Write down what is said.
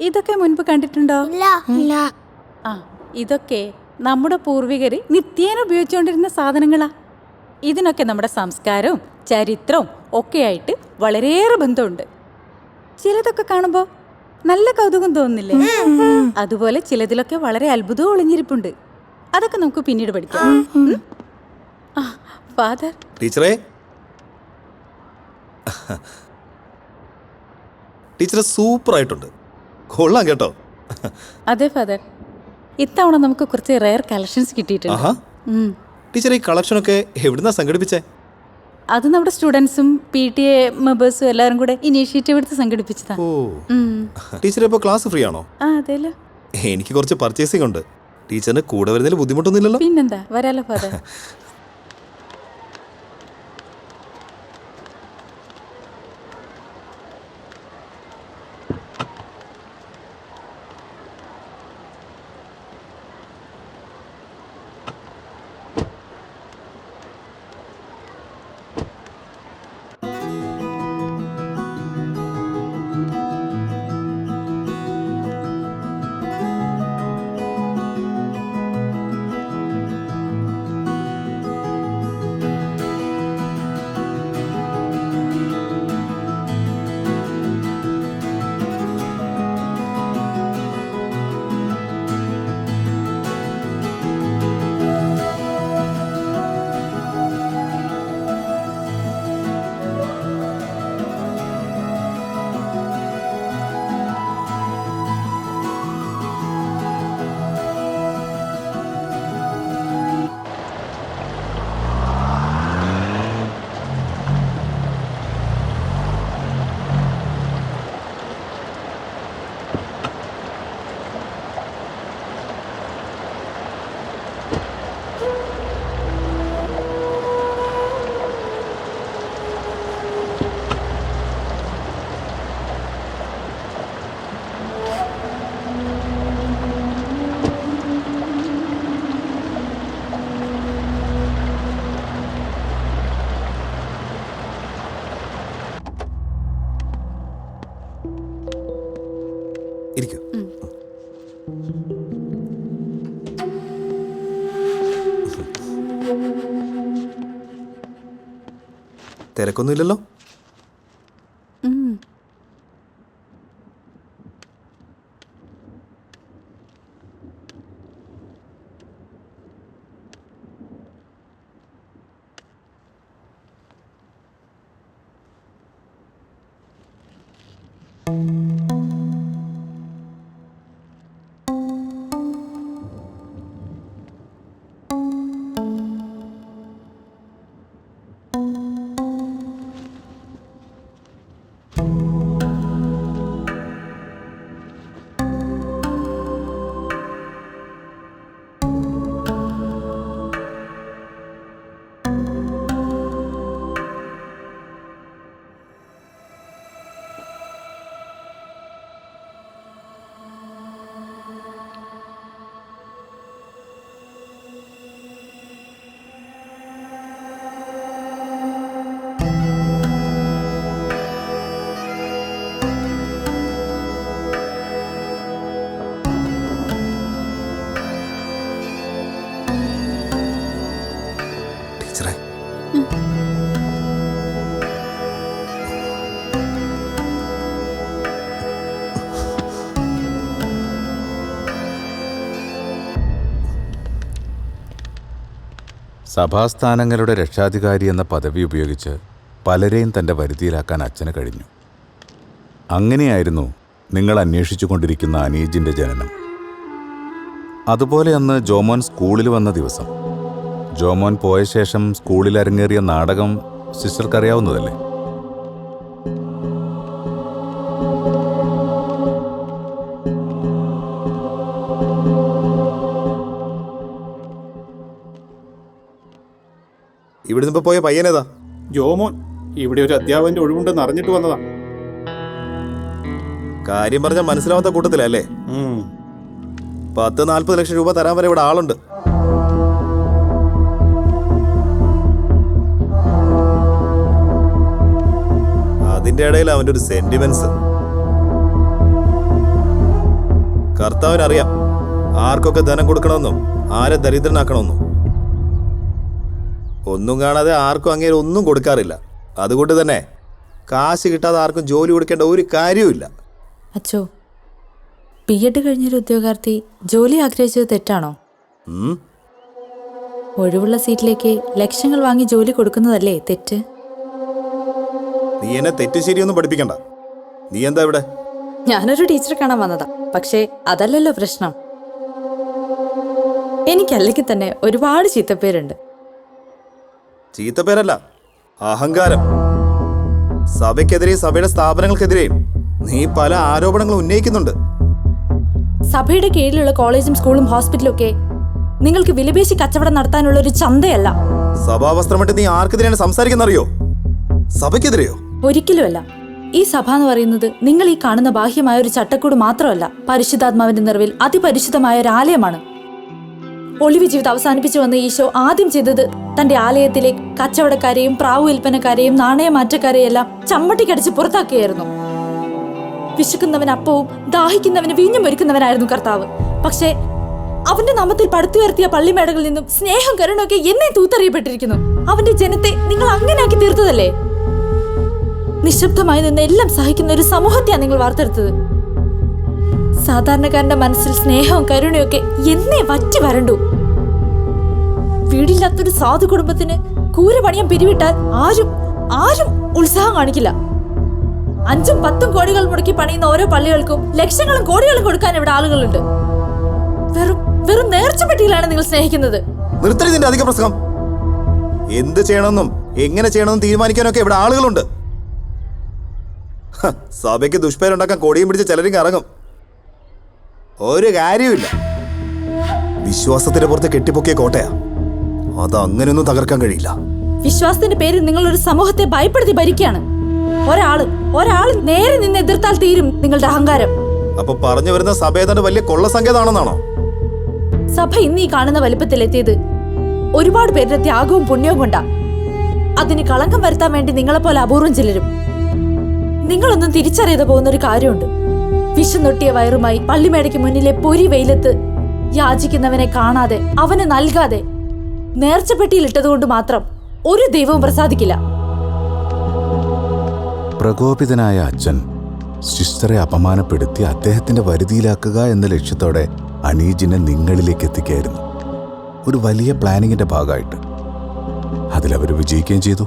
ഇതൊക്കെ മുൻപ് കണ്ടിട്ടുണ്ടോ? ഇല്ല. ആ, ഇതൊക്കെ നമ്മുടെ പൂർവികർ നിത്യേന ഉപയോഗിച്ചുകൊണ്ടിരുന്ന സാധനങ്ങളാ. ഇതിനൊക്കെ നമ്മുടെ സംസ്കാരവും ചരിത്രവും ഒക്കെയായിട്ട് വളരെയേറെ ബന്ധമുണ്ട്. ചിലതൊക്കെ കാണുമ്പോൾ നല്ല കൗതുകം തോന്നുന്നില്ലേ? അതുപോലെ ചിലതിലൊക്കെ വളരെ അത്ഭുതവും ഒളിഞ്ഞിരിപ്പുണ്ട്. അതൊക്കെ നമുക്ക് പിന്നീട് പഠിക്കാം. ആ, ഫാദർ. ടീച്ചറേ, ടീച്ചറെ സൂപ്പർ ആയിട്ടുണ്ട്, കൊള്ളാം കേട്ടോ. അതെ ഫാദർ, ഇത്തവണ നമുക്ക് കുറച്ച് റെയർ കളക്ഷൻസ് കിട്ടിയിട്ടുണ്ട്. ടീച്ചർ, ഈ കളക്ഷനൊക്കെ എവിടുന്നാ സംഘടിപ്പിച്ചേ? അത് നമ്മുടെ സ്റ്റുഡൻസും PTA മെമ്പേഴ്സും എല്ലാവരും കൂടെ ഇനീഷ്യേറ്റീവ് എടുത്ത് സംഘടിപ്പിച്ചതാ. ഓ, ടീച്ചർ ഇപ്പോൾ ക്ലാസ് ഫ്രീ ആണോ? ആ, അതെല്ലോ. എനിക്ക് കുറച്ച് പർച്ചേസിംഗ് ഉണ്ട്. ടീച്ചറിന് കൂടെ വരുന്നതിൽ ബുദ്ധിമുട്ടൊന്നുമില്ലല്ലോ? പിന്നെന്താ, വരാലോ ഫാദർ. ഇരിക്കൂ. തിരക്കൊന്നുമില്ലല്ലോ? ടീച്ചറെ, സഭാസ്ഥാനങ്ങളുടെ രക്ഷാധികാരി എന്ന പദവി ഉപയോഗിച്ച് പലരെയും തൻ്റെ വരുതിയിലാക്കാൻ അച്ഛന് കഴിഞ്ഞു. അങ്ങനെയായിരുന്നു നിങ്ങൾ അന്വേഷിച്ചു കൊണ്ടിരിക്കുന്ന അനീജിൻ്റെ ജനനം. അതുപോലെ അന്ന് ജോമോൻ സ്കൂളിൽ വന്ന ദിവസം, ജോമോൻ പോയ ശേഷം സ്കൂളിൽ അരങ്ങേറിയ നാടകം സിസ്റ്റർക്കറിയാവുന്നതല്ലേ? ഇവിടുന്ന് ഇപ്പൊ പോയ പയ്യനേതാ? ജോമോൻ. ഇവിടെ ഒരു അധ്യാപകന്റെ ഒഴിവുണ്ടെന്ന് അറിഞ്ഞിട്ട് വന്നതാ. കാര്യം പറഞ്ഞാൽ മനസ്സിലാവാത്ത കൂട്ടത്തിലല്ലേ? 10-40 ലക്ഷം രൂപ തരാൻ വരെ ഇവിടെ ആളുണ്ട്. അതിന്റെ ഇടയിൽ അവന്റെ ഒരു സെന്റിമെന്റ്സ്. കർത്താവിനറിയാം ആർക്കൊക്കെ ധനം കൊടുക്കണമെന്നും ആരെ ദരിദ്രനാക്കണമെന്നും. ഒന്നും കാണാതെ ആർക്കും അങ്ങേര് ഒന്നും കൊടുക്കാറില്ല. അതുകൊണ്ട് തന്നെ കാശ് കിട്ടാതെ ആർക്കും ജോലി കൊടുക്കേണ്ട ഒരു കാര്യവുമില്ല. അച്ചോ, B.Ed കഴിഞ്ഞൊരു ഉദ്യോഗാർത്ഥി ജോലി ആഗ്രഹിച്ചത് തെറ്റാണോ? ഒഴിവുള്ള സീറ്റിലേക്ക് ലക്ഷങ്ങൾ വാങ്ങി ജോലി കൊടുക്കുന്നതല്ലേ തെറ്റ്? നീ എന്നെ തെറ്റ് ശരിയൊന്നും പഠിപ്പിക്കണ്ട. നീ എന്താ ഇവിടെ? ഞാനൊരു ടീച്ചറെ കാണാൻ വന്നതാ. പക്ഷേ അതല്ലല്ലോ പ്രശ്നം. എനിക്കല്ലെങ്കിൽ തന്നെ ഒരുപാട് ചീത്തപ്പേരുണ്ട്. ചീത്തപ്പേരല്ല, അഹങ്കാരം. സഭയ്ക്കെതിരെയും സഭയുടെ സ്ഥാപനങ്ങൾക്കെതിരെയും നീ പല ആരോപണങ്ങളും ഉന്നയിക്കുന്നുണ്ട്. സഭയുടെ കീഴിലുള്ള കോളേജും സ്കൂളും ഹോസ്പിറ്റലും ഒക്കെ നിങ്ങൾക്ക് വിലപേശി കച്ചവടം നടത്താനുള്ള ഒരു ചന്തയല്ല. സഭാവസ്ത്രമിട്ട് നീ ആർക്കെതിരെയാണ് സംസാരിക്കുന്നറിയോ? സഭയ്ക്കെതിരെയോ? ഒരിക്കലുമല്ല. ഈ സഭ എന്ന് പറയുന്നത് നിങ്ങൾ ഈ കാണുന്ന ബാഹ്യമായ ഒരു ചട്ടക്കൂട് മാത്രമല്ല, പരിശുദ്ധാത്മാവിന്റെ നിറവിൽ അതിപരിശുദ്ധമായ ഒരു ആലയമാണ്. ഒളിവ് ജീവിതം അവസാനിപ്പിച്ചു വന്ന ഈശോ ആദ്യം ചെയ്തത് തന്റെ ആലയത്തിലെ കച്ചവടക്കാരെയും പ്രാവു വിൽപ്പനക്കാരെയും നാണയമാറ്റക്കാരെയും എല്ലാം ചമ്മട്ടിക്കടിച്ച് പുറത്താക്കുകയായിരുന്നു. വിശക്കുന്നവൻ അപ്പവും ദാഹിക്കുന്നവന് വീഞ്ഞും ഒരുക്കുന്നവനായിരുന്നു കർത്താവ്. പക്ഷേ അവന്റെ നാമത്തിൽ പടുത്തുയർത്തിയ പള്ളിമേടകളിൽ നിന്നും സ്നേഹം കരുണയൊക്കെ എന്നെ തൂത്തറിയപ്പെട്ടിരിക്കുന്നു. അവന്റെ ജനത്തെ നിങ്ങൾ അങ്ങനെയാക്കി തീർത്തതല്ലേ? നിശബ്ദമായി നിന്ന് എല്ലാം സഹിക്കുന്ന ഒരു സമൂഹത്തെയാണ് നിങ്ങൾ വാർത്തെടുത്തത്. സാധാരണക്കാരന്റെ മനസ്സിൽ സ്നേഹവും കരുണയൊക്കെ എന്നെ വറ്റി വരണ്ടു. വീടില്ലാത്തൊരു സാധു കുടുംബത്തിന് കൂര പണിയാൻ പിരിവിട്ടാൽ ആരും ഉത്സാഹം കാണിക്കില്ല. 5-10 കോടികൾ മുടക്കി പണിയുന്ന ഓരോ പള്ളികൾക്കും ലക്ഷങ്ങളും കോടികളും കൊടുക്കാൻ ഇവിടെ ആളുകളുണ്ട്. വെറും നേർച്ചപ്പെട്ടികളാണ് നിങ്ങൾ സ്നേഹിക്കുന്നത്. നിർത്തരുത് ഇതിന്റെ അധിക പ്രസംഗം. എന്ത് ചെയ്യണമെന്നും എങ്ങനെ ചെയ്യണമെന്നും തീരുമാനിക്കാനൊക്കെ ഇവിടെ ആളുകളുണ്ട്. സഭയ്ക്ക് ദുഷ്പേരുണ്ടാക്കാൻ കൊടിയും പിടിച്ച് ചിലരും ഇറങ്ങും. ഒരു കാര്യമില്ല. വിശ്വാസത്തിന്റെ പുറത്ത് കെട്ടിപ്പൊക്കിയ കോട്ടയാ. അത് അങ്ങനെയൊന്നും തകർക്കാൻ കഴിയില്ല. വിശ്വാസത്തിന്റെ പേരിൽ നിങ്ങൾ ഒരു സമൂഹത്തെ ഭയപ്പെടുത്തി ഭരിക്കുകയാണ്. ഒരാള് നേരെ നിന്ന് എതിർത്താൽ തീരും നിങ്ങളുടെ അഹങ്കാരം. അപ്പൊ പറഞ്ഞു വരുന്ന സഭ ഏതാണ്ട് വലിയ കൊള്ള സങ്കേതാണെന്നാണോ? സഭ ഇന്ന് ഈ കാണുന്ന വലിപ്പത്തിലെത്തിയത് ഒരുപാട് പേരുടെ ത്യാഗവും പുണ്യവും കൊണ്ടാ. അതിന് കളങ്കം വരുത്താൻ വേണ്ടി നിങ്ങളെപ്പോലെ അപൂർവം ചിലരും. നിങ്ങളൊന്നും തിരിച്ചറിയാതെ പോകുന്ന ഒരു കാര്യമുണ്ട്. വിശന്നൊട്ടിയ വയറുമായി പള്ളിമേടയ്ക്ക് മുന്നിലെ പൊരി വെയിലത്ത് യാചിക്കുന്നവനെ കാണാതെ അവന് നൽകാതെ നേർച്ചപ്പെട്ടിയിലിട്ടതുകൊണ്ട് മാത്രം ഒരു ദൈവവും പ്രസാദിക്കില്ല. പ്രകോപിതനായ അച്ഛൻ സിസ്റ്ററെ അപമാനപ്പെടുത്തി അദ്ദേഹത്തിന്റെ വരുതിയിലാക്കുക എന്ന ലക്ഷ്യത്തോടെ അനീജിനെ നിങ്ങളിലേക്ക് എത്തിക്കായിരുന്നു. ഒരു വലിയ പ്ലാനിങ്ങിന്റെ ഭാഗമായിട്ട്. അതിലവർ വിജയിക്കുകയും ചെയ്തു.